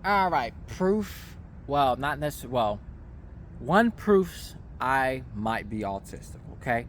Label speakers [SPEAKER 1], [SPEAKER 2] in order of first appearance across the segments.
[SPEAKER 1] All right, proof. Well, not necessarily. Well, one proofs I might be autistic. Okay,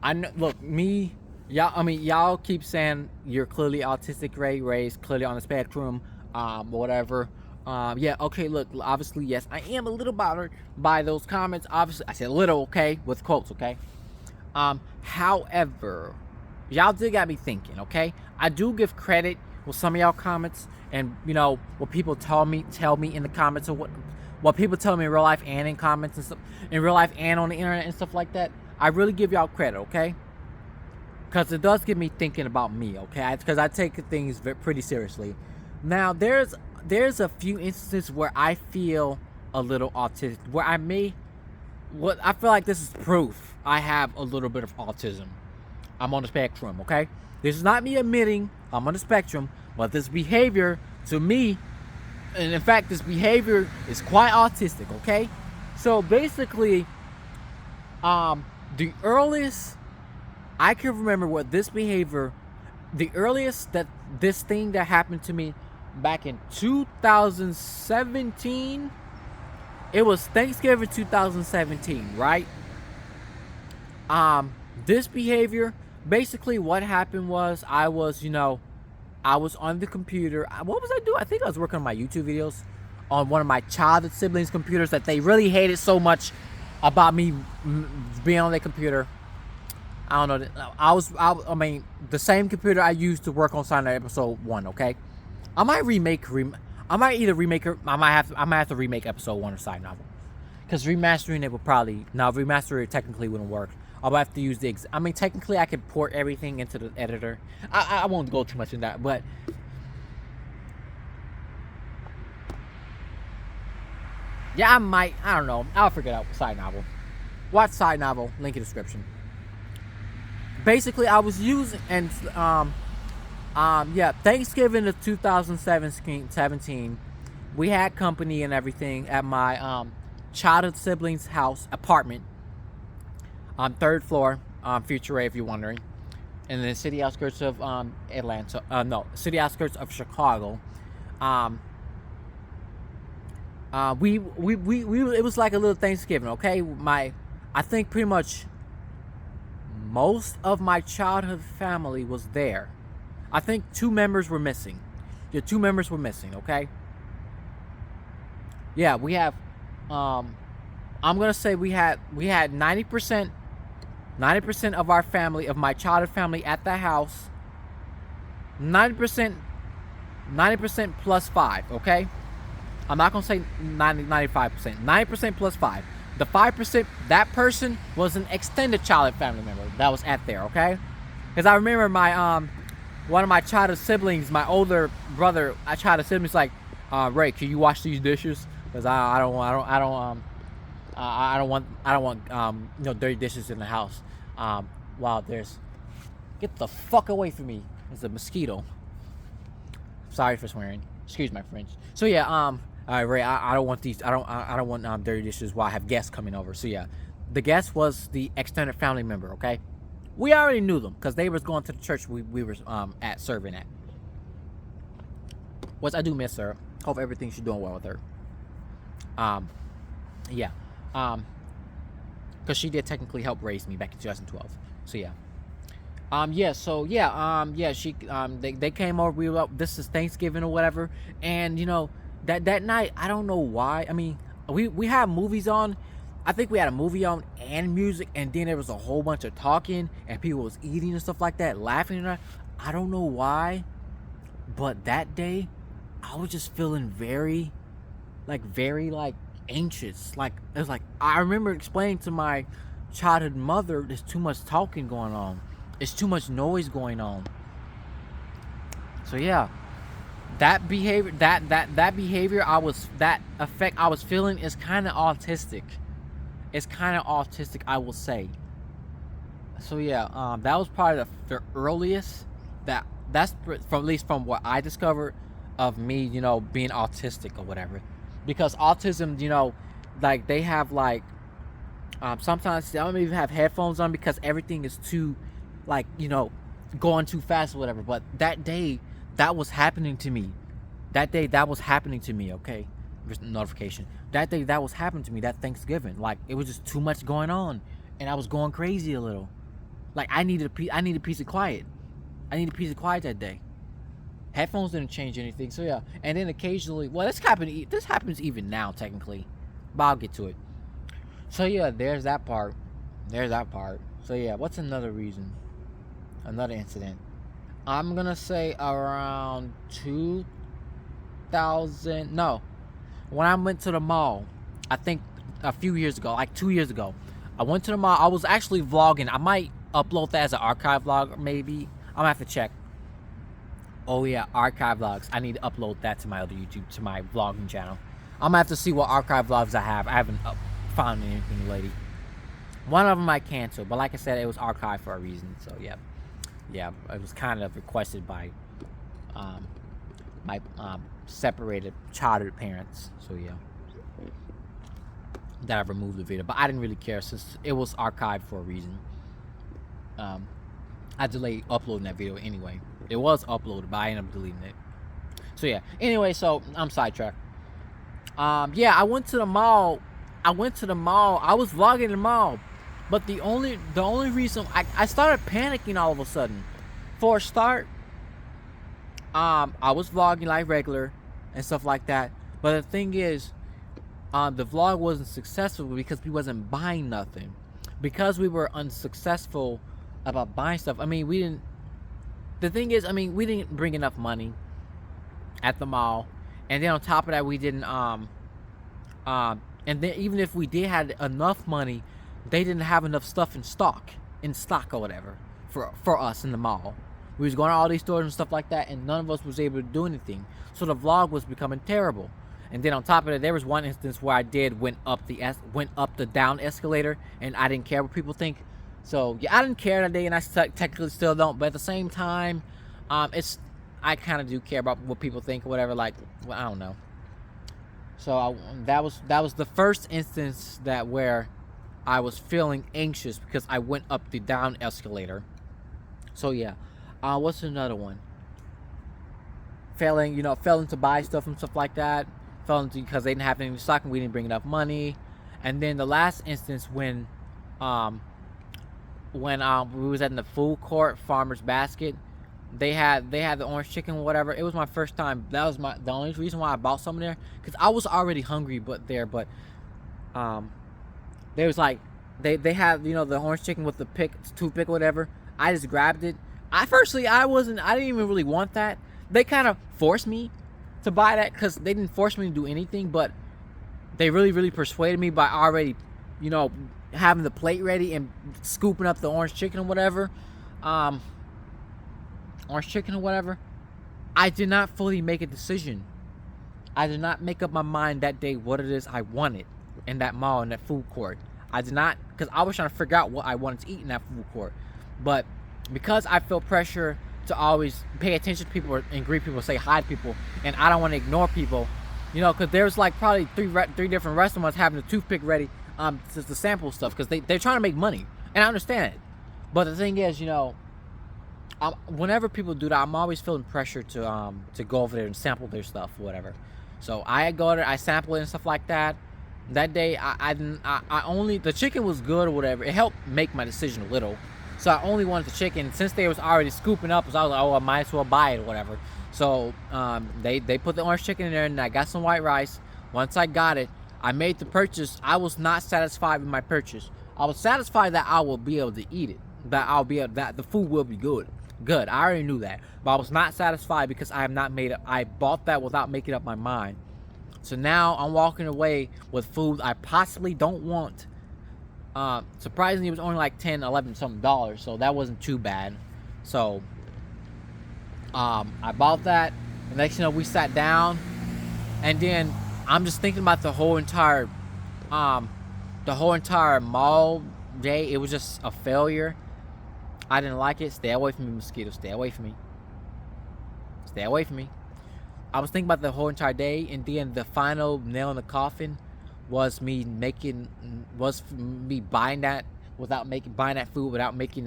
[SPEAKER 1] I know. Look, me, y'all. I mean, y'all keep saying you're clearly autistic. Ray's clearly on the spectrum. Whatever. Yeah. Okay. Look. Obviously, yes, I am a little bothered by those comments. Obviously, I said little. Okay, with quotes. Okay. However, y'all did got me thinking, okay? I do give credit with some of y'all comments and what people tell me in the comments, or what people tell me in real life and in comments and stuff, in real life and on the internet and stuff like that. I really give y'all credit, okay? Because it does get me thinking about me, okay? Because I take things pretty seriously. Now, there's a few instances where I feel a little autistic, where I feel like this is proof I have a little bit of autism. I'm on the spectrum, okay? This is not me admitting I'm on the spectrum, but this behavior to me, and in fact, this behavior is quite autistic, okay? So basically, the earliest I can remember what this behavior, the earliest that this thing that happened to me back in 2017. It was Thanksgiving 2017, right? This behavior, basically what happened was I was on the computer. What was I doing? I think I was working on my YouTube videos on one of my childhood siblings' computers that they really hated so much about me being on their computer. I don't know. I mean, the same computer I used to work on SydeLeaderRay episode 1, okay? I might have to remake episode 1 of Side Novel, because remastering it would probably remaster it technically wouldn't work. I'll have to use technically I could port everything into the editor. I won't go too much in that, but yeah, I don't know. I'll figure it out with Side Novel. Watch Side Novel, link in the description. Basically, I was using Thanksgiving of 2017, we had company and everything at my childhood siblings' house apartment on 3rd floor, Future Ray, if you're wondering, in the city outskirts of city outskirts of Chicago. It was like a little Thanksgiving, okay? I think pretty much most of my childhood family was there. I think 2 members were missing. Yeah, 2 members were missing, okay? Yeah, we have I'm gonna say we had 90% of our family, of my childhood family at the house. 90% plus 5, okay? I'm not gonna say 95%. 90% plus 5. The 5%, that person was an extended childhood family member that was at there, okay? Because I remember my one of my childhood siblings, my older brother, childhood siblings, like, Ray, can you wash these dishes? Because I don't want dirty dishes in the house. While get the fuck away from me. There's a mosquito. Sorry for swearing. Excuse my French. So yeah, all right, Ray, I don't want these. I don't want dirty dishes while I have guests coming over. So yeah, the guest was the extended family member. Okay, we already knew them because they was going to the church we were at serving at. Which I do miss her. Hope everything she's doing well with her. Yeah. Because she did technically help raise me back in 2012. So yeah. She they came over. We were up, this is Thanksgiving or whatever, and that night, I don't know why. I mean, we had movies on. I think we had a movie on and music, and then there was a whole bunch of talking and people was eating and stuff like that, laughing. I don't know why, but that day I was just feeling very anxious. Like, it was like, I remember explaining to my childhood mother, there's too much talking going on. It's too much noise going on. So yeah, that behavior, that effect I was feeling is kind of autistic. It's kind of autistic, I will say. So yeah, that was probably the earliest that's from, at least from what I discovered of me, being autistic or whatever. Because autism, like they have sometimes they don't even have headphones on because everything is too, going too fast or whatever. But that day, that was happening to me. That day that was happening to me, okay? Just notification. That day that was happening to me, that Thanksgiving. Like, it was just too much going on. And I was going crazy a little. Like, I needed a piece of quiet. I needed a piece of quiet that day. Headphones didn't change anything, so yeah. And then occasionally, well, this happens even now, technically. But I'll get to it. So yeah, there's that part. So yeah, what's another reason? Another incident. I'm gonna say around 2000. No, when I went to the mall, I think a few years ago, like 2 years ago, I went to the mall. I was actually vlogging. I might upload that as an archive vlog, maybe. I'm gonna have to check. Oh yeah, archive vlogs. I need to upload that to my other YouTube, to my vlogging channel. I'm gonna have to see what archive vlogs I have. I haven't found anything lately. One of them I canceled, but like I said, it was archived for a reason. So yeah, it was kind of requested by my separated childhood parents. So yeah, that I removed the video, but I didn't really care since it was archived for a reason. I delayed uploading that video anyway. It was uploaded, but I ended up deleting it. So yeah. Anyway, so I'm sidetracked. Yeah, I went to the mall. I was vlogging the mall. But the only reason I started panicking all of a sudden. For a start, I was vlogging like regular and stuff like that. But the thing is, the vlog wasn't successful because we wasn't buying nothing. Because we were unsuccessful about buying stuff. I mean, we didn't bring enough money at the mall. And then on top of that, we didn't and then even if we did have enough money, they didn't have enough stuff in stock or whatever for us in the mall. We was going to all these stores and stuff like that, and none of us was able to do anything. So the vlog was becoming terrible. And then on top of that, there was one instance where I went up the down escalator, and I didn't care what people think. So yeah, I didn't care that day, and I technically still don't. But at the same time, I kind of do care about what people think or whatever. Like, well, I don't know. So that was the first instance where I was feeling anxious because I went up the down escalator. So yeah, what's another one? Failing to buy stuff and stuff like that. Failing because they didn't have any stock and we didn't bring enough money. And then the last instance when we was at the food court, Farmer's Basket, they had the orange chicken or whatever. It was my first time. That was the only reason why I bought some there, because I was already hungry. But there was like they had the orange chicken with the toothpick or whatever. I just grabbed it. I didn't even really want that. They kind of forced me to buy that because they didn't force me to do anything, but they really persuaded me by already having the plate ready and scooping up the orange chicken or whatever. I did not fully make a decision. I did not make up my mind that day what it is I wanted in that mall, in that food court. I did not, because I was trying to figure out what I wanted to eat in that food court. But because I felt pressure to always pay attention to people and greet people, say hi to people, and I don't want to ignore people, because there's like probably three different restaurants having the toothpick ready to sample stuff, because they're trying to make money, and I understand it. But the thing is, whenever people do that, I'm always feeling pressure to go over there and sample their stuff or whatever. So I go there, I sample it and stuff like that. That day, I only, the chicken was good or whatever. It helped make my decision a little. So I only wanted the chicken. Since they was already scooping up, so I was like, oh, I might as well buy it or whatever. So they put the orange chicken in there, and I got some white rice. Once I got it, I made the purchase. I was not satisfied with my purchase. I was satisfied that I will be able to eat it, that the food will be good. I already knew that, but I was not satisfied because I bought that without making up my mind. So now I'm walking away with food I possibly don't want. Surprisingly, it was only like $10, $11 something, so that wasn't too bad. So I bought that. The next we sat down, and then I'm just thinking about the whole entire mall day. It was just a failure. I didn't like it. Stay away from me, mosquitoes. Stay away from me. I was thinking about the whole entire day, and then the final nail in the coffin was me buying that food without making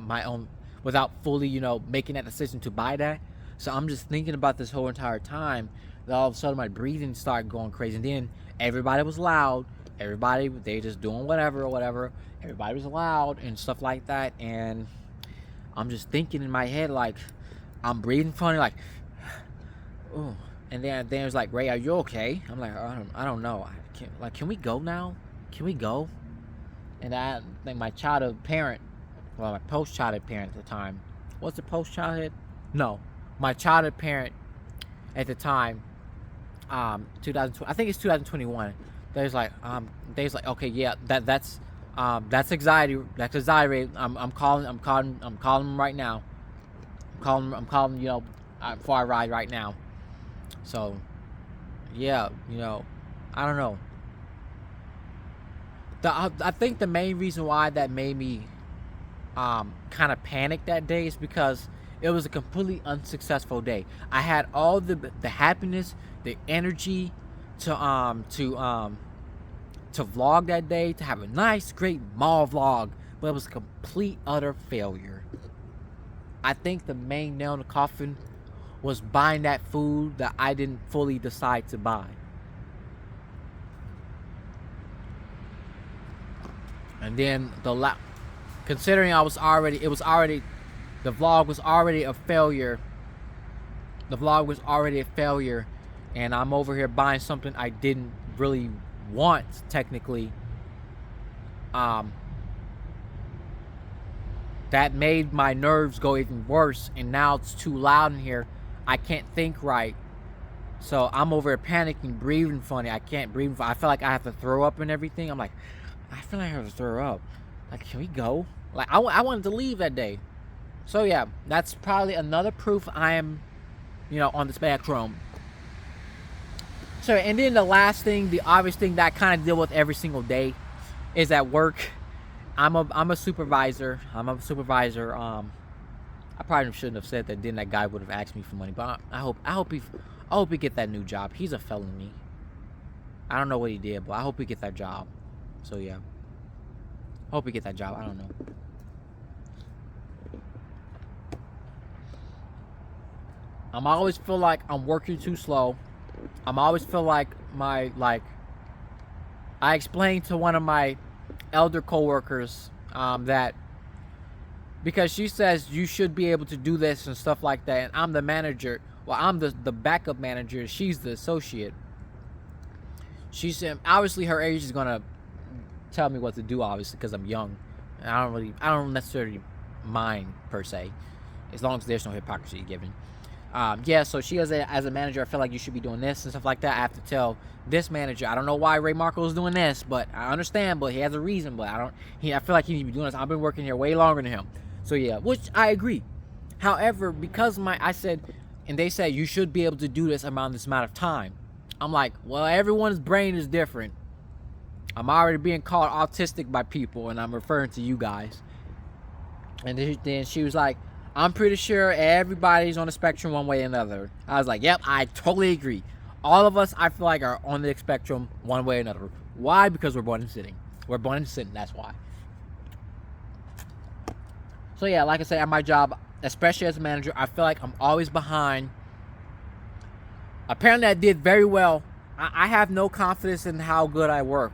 [SPEAKER 1] my own, without fully making that decision to buy that. So I'm just thinking about this whole entire time. That all of a sudden my breathing started going crazy, and then everybody was loud. Everybody, they just doing whatever or whatever. Everybody was loud and stuff like that, and I'm just thinking in my head like I'm breathing funny, like, oh. And then it was like, Ray, are you okay? I'm like, I don't know. Can we go now? Can we go? And I think my childhood parent, well, my post-childhood parent at the time, was it post-childhood? No, my childhood parent at the time, 2020, I think it's 2021. They was like, okay, yeah, that's anxiety. That's anxiety. I'm calling him right now. I'm calling, before I ride right now. So, yeah, I don't know. I think the main reason why that made me kind of panic that day is because it was a completely unsuccessful day. I had all the happiness, the energy to vlog that day, to have a nice, great mall vlog, but it was a complete, utter failure. I think the main nail in the coffin was buying that food that I didn't fully decide to buy. And then considering the vlog was already a failure. The vlog was already a failure, and I'm over here buying something I didn't really want, technically. That made my nerves go even worse, and now it's too loud in here. I can't think right. So I'm over here panicking, breathing funny. I can't breathe. I feel like I have to throw up and everything. I'm like, I feel like I have to throw up. Like, can we go? Like, I wanted to leave that day. So yeah, that's probably another proof I am, on the spectrum. So, and then the last thing, the obvious thing that I kind of deal with every single day is at work. I'm a supervisor. I probably shouldn't have said that. Then that guy would have asked me for money. But I hope he get that new job. He's a felony. I don't know what he did, but I hope he get that job. So yeah, hope he get that job. I don't know. I'm always feel like I'm working too slow. I'm always feel like I explained to one of my elder coworkers that because she says you should be able to do this and stuff like that, and I'm the manager. Well, I'm the backup manager. She's the associate. She said obviously her age is gonna tell me what to do, obviously, because I'm young. And I don't necessarily mind per se, as long as there's no hypocrisy given. Yeah, so she as a manager, I feel like you should be doing this and stuff like that. I have to tell this manager, I don't know why Ray Marco is doing this, but I understand, but he has a reason, but I feel like he needs to be doing this. I've been working here way longer than him. So yeah, which I agree. However, because I said, and they said you should be able to do this around this amount of time. I'm like, well, everyone's brain is different. I'm already being called autistic by people, and I'm referring to you guys. And then she was like, I'm pretty sure everybody's on the spectrum one way or another. I was like, yep, I totally agree. All of us, I feel like, are on the spectrum one way or another. Why? Because we're born and sitting. We're born and sitting, that's why. So yeah, like I said, at my job, especially as a manager, I feel like I'm always behind. Apparently I did very well. I have no confidence in how good I work.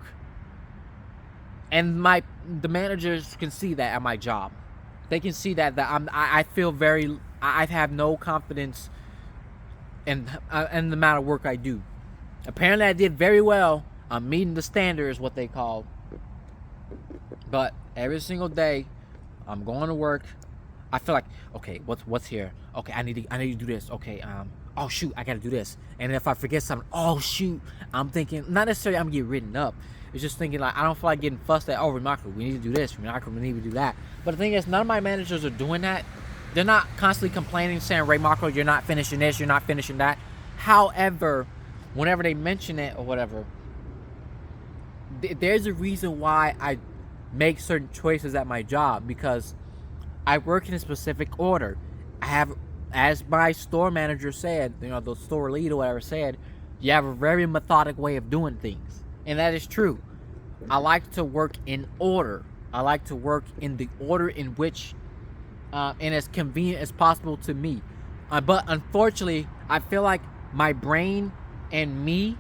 [SPEAKER 1] And the managers can see that at my job. They can see that I feel I have no confidence in the amount of work I do. Apparently I did very well. I'm meeting the standards, what they call. But every single day, I'm going to work. I feel like, okay, what's here? Okay, I need to do this. Okay, oh shoot, I gotta do this. And if I forget something, oh shoot, I'm thinking, not necessarily I'm gonna get written up. It's just thinking like, I don't feel like getting fussed at, oh, Remarkable, we need to do this, Remarkable, we need to do that. But the thing is, none of my managers are doing that. They're not constantly complaining, saying, Ray Marco, you're not finishing this, you're not finishing that. However, whenever they mention it or whatever, there's a reason why I make certain choices at my job, because I work in a specific order. I have, as my store manager said, the store lead or whatever said, you have a very methodic way of doing things. And that is true. I like to work in order. I like to work in the order in which, and as convenient as possible to me. But unfortunately, I feel like my brain and me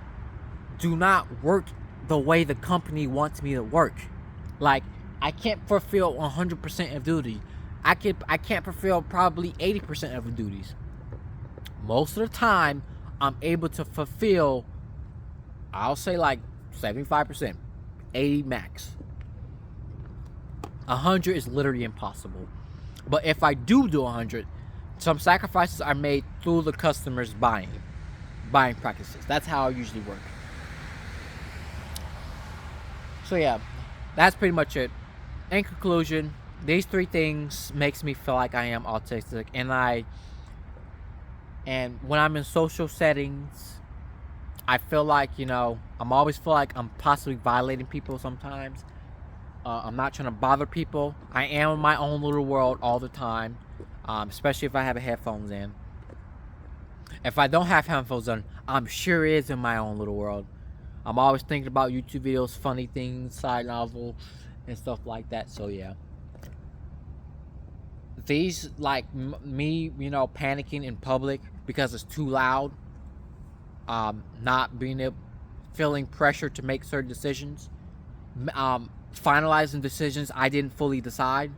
[SPEAKER 1] do not work the way the company wants me to work. Like, I can't fulfill 100% of duty. I can't fulfill probably 80% of the duties. Most of the time, I'm able to fulfill, I'll say like 75%, 80 max. 100 is literally impossible. But if I do 100, some sacrifices are made through the customer's buying practices. That's how I usually work. So yeah, that's pretty much it. In conclusion, these 3 things makes me feel like I am autistic, and when I'm in social settings, I feel like, I'm always feel like I'm possibly violating people sometimes. I'm not trying to bother people. I am in my own little world all the time, especially if I have headphones in. If I don't have headphones on, I'm sure it is in my own little world. I'm always thinking about YouTube videos, funny things, side novel, and stuff like that. So yeah, these like me, panicking in public because it's too loud, not being able, feeling pressure to make certain decisions, finalizing decisions I didn't fully decide,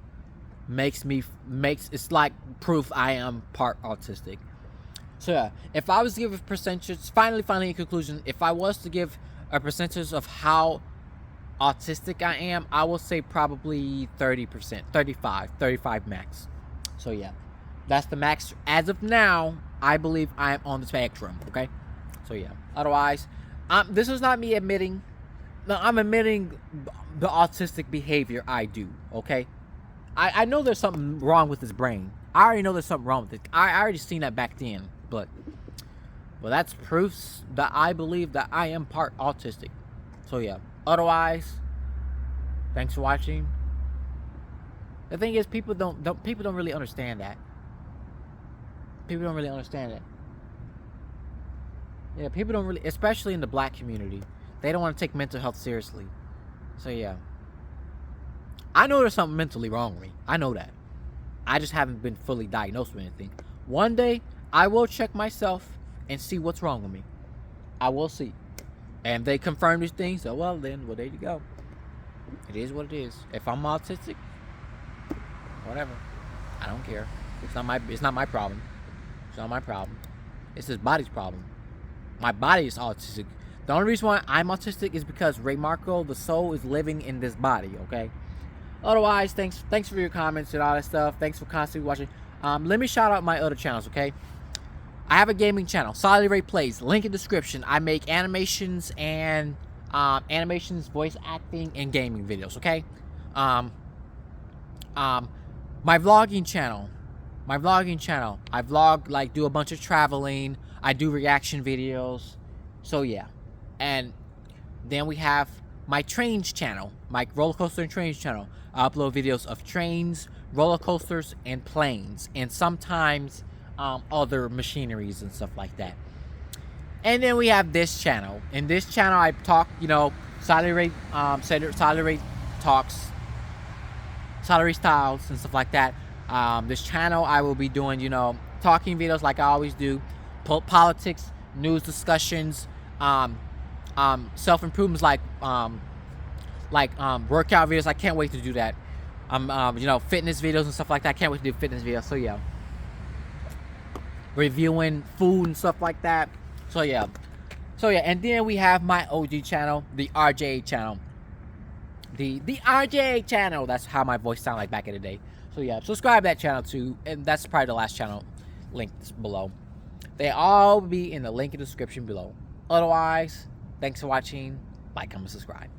[SPEAKER 1] makes it's like proof I am part autistic. So yeah, if I was to give a percentage, finally in conclusion, if I was to give a percentage of how autistic I am, I will say probably 30%, 35 max. So yeah, that's the max as of now. I believe I am on the spectrum. Okay, so yeah. Otherwise, this is not me admitting. No, I'm admitting the autistic behavior I do. Okay, I know there's something wrong with his brain. I already know there's something wrong with it. I already seen that back then. But that's proofs that I believe that I am part autistic. So yeah. Otherwise, thanks for watching. The thing is, people don't really understand that. People don't really understand it. Yeah, people don't really, especially in the black community, they don't want to take mental health seriously. So yeah, I know there's something mentally wrong with me. I know that. I just haven't been fully diagnosed with anything. One day, I will check myself and see what's wrong with me. I will see. And if they confirm these things, so well, there you go. It is what it is. If I'm autistic, whatever. I don't care. It's not my problem. It's not my problem. It's his body's problem. My body is autistic. The only reason why I'm autistic is because Ray Marco, the soul, is living in this body, okay? Otherwise, thanks for your comments and all that stuff. Thanks for constantly watching. Let me shout out my other channels, okay? I have a gaming channel, SydeLeaderRay Plays. Link in description. I make animations and voice acting, and gaming videos, okay? My vlogging channel. I vlog, do a bunch of traveling. I do reaction videos. So yeah. And then we have my trains channel, my roller coaster and trains channel. I upload videos of trains, roller coasters, and planes, and sometimes other machineries and stuff like that. And then we have this channel. In this channel, I talk, SydeLeaderRay talks, SydeLeaderRay styles and stuff like that. This channel, I will be doing, talking videos like I always do, politics, news discussions, self-improvements like workout videos. I can't wait to do that. Fitness videos and stuff like that. I can't wait to do fitness videos. So yeah, reviewing food and stuff like that. So yeah, and then we have my OG channel, the RJ channel. The RJ channel. That's how my voice sounded like back in the day. So yeah, subscribe to that channel too, and that's probably the last channel linked below. They all be in the link in the description below. Otherwise, thanks for watching. Like, comment, subscribe.